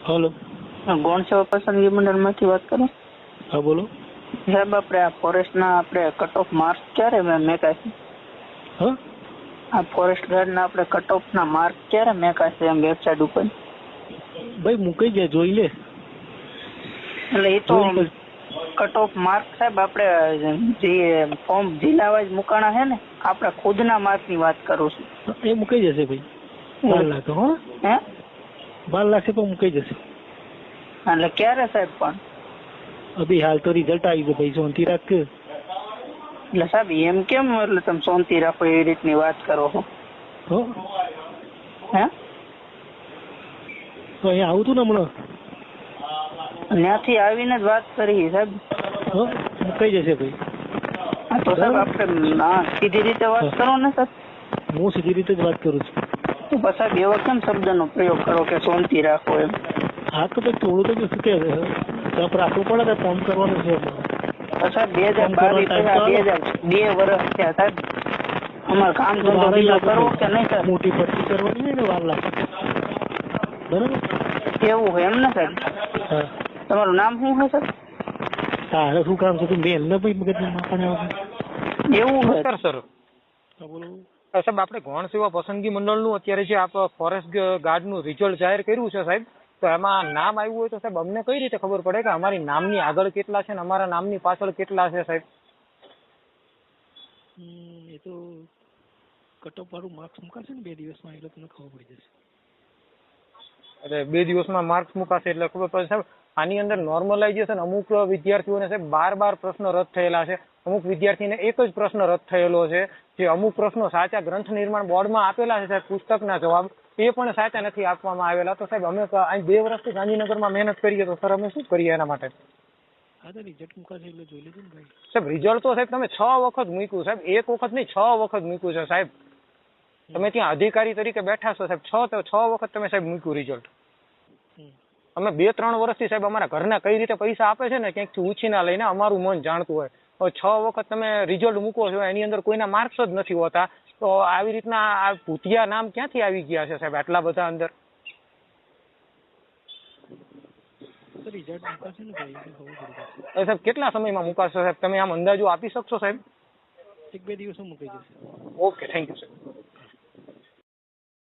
Hello, ગૌણ સેવા પસંદગી મંડળમાંથી વાત કરો. હા બોલો. સાહેબ આપણે આ ફોરેસ્ટના આપણે કટ ઓફ માર્ક ક્યારે મેકાશે? હા, આ ફોરેસ્ટ ગાર્ડના આપણે કટ ઓફના માર્ક ક્યારે મેકાશે એમ વેબસાઇટ ઉપર? ભાઈ મૂકી દે, જોઈ લે. એટલે એ તો કટ ઓફ માર્ક સાહેબ આપણે જે ફોર્મ જિલ્લા વાઇઝ મુકાણા છે ને, આપણે ખુદના માર્કની વાત કરું છું. એ મૂકી જશે ભાઈ. 12 લાખ હો. હે 12 લાખ તો મૂકી જશે. એટલે ક્યારે સાહેબ? પણ અભી હાલ તો રિઝલ્ટ આવી ગયું ભાઈ, શાંતિ રાખ. એટલે સાહેબ એમ કેમ, એટલે તમે શાંતિ રાખો એવી રીતની વાત કરો છો? હો, હે તો અહીંયા આવું તું ને હમણાં, ત્યાંથી આવીને જ વાત કરી સાહેબ. હો મૂકી જશે ભાઈ. હા તો સાહેબ આપણે સીધી રીતે વાત કરો ને સાહેબ. હું સીધી રીતે જ વાત કરું છું. તો પછી સાહેબ એવો કેમ શબ્દનો પ્રયોગ કરો કે શાંતિ રાખો એમ? હા તો ભાઈ થોડું તો શું કે તપ રાખવું પડે ને, ફોન કરવાનું છે અમારે. તો સાહેબ 2022 2 વર્ષ થયા સાહેબ. અમારે કામ ધંધો બીજો કરવો કે નહીં સાહેબ? મોટી ભરતી કરવાની હોય ને 12 લાખ, બરાબર? એવું હોય એમ ને સાહેબ? હા. તમારું નામ શું છે સાહેબ? તારે શું કામ છે? તું બેન ને ભાઈ મગજમાં માપણે આવે એવું હોય સર. હા બોલો. સાહેબ આપણે ગૌણ સેવા પસંદગી મંડળનું અત્યારે જે આપ ફોરેસ્ટ ગાર્ડનું રિઝલ્ટ જાહેર કર્યું છે સાહેબ, તો એમાં નામ આવ્યું હોય તો સાહેબ અમને કઈ રીતે ખબર પડે કે અમારી નામની આગળ કેટલા છે ને અમારા નામની પાછળ કેટલા છે સાહેબ? એ તો કટઅપ વાળું માર્ક્સ મુકાશે ને 2 દિવસમાં, એટલે તમને ખબર પડી જશે. એટલે 2 દિવસમાં માર્ક્સ મુકાશે એટલે ખબર પડે સાહેબ. આની અંદર નોર્મલાઇઝેશન અમુક વિદ્યાર્થીઓને સાહેબ 12 પ્રશ્નો રદ થયેલા છે, અમુક વિદ્યાર્થીને એક જ પ્રશ્ન રદ થયેલો છે. જે અમુક પ્રશ્નો સાચા ગ્રંથ નિર્માણ બોર્ડમાં આપેલા છે સાહેબ, પુસ્તકના જવાબ એ પણ સાચા નથી આપવામાં આવેલા. તો સાહેબ અમે અહીં 2 વર્ષથી ગાંધીનગરમાં મહેનત કરીએ તો સર અમે શું કરીએ એના માટે? હા તો રિઝલ્ટ મુકાશે એટલે જોઈ લેજો ને ભાઈ. સાહેબ રિઝલ્ટ તો સાહેબ તમે 6 વખત મૂક્યું સાહેબ, 1 વખત નહીં 6 વખત મૂક્યું છે સાહેબ. તમે ત્યાં અધિકારી તરીકે બેઠા છો સાહેબ, 6 વખત તમે સાહેબ મૂક્યું રિઝલ્ટ. અમે 2-3 વર્ષથી સાહેબ અમારા ઘરના કઈ રીતે પૈસા આપે છે ને ક્યાંકથી ઉછીના લઈને અમારું મન જાણતું હોય. હવે 6 વખત તમે રિઝલ્ટ મૂકો છો, એની અંદર કોઈના માર્ક્સ જ નથી હોતા, તો આવી રીતના આ ભૂતિયા નામ ક્યાંથી આવી ગયા છે સાહેબ આટલા બધા અંદર? રિઝલ્ટ મુકાશે ને ભાઈ, ખબર પડી જશે. સાહેબ કેટલા સમયમાં મુકાશો સાહેબ? તમે આમ અંદાજો આપી શકશો સાહેબ? 1-2 દિવસમાં મુકાઈ જશે. Okay, thank you sir.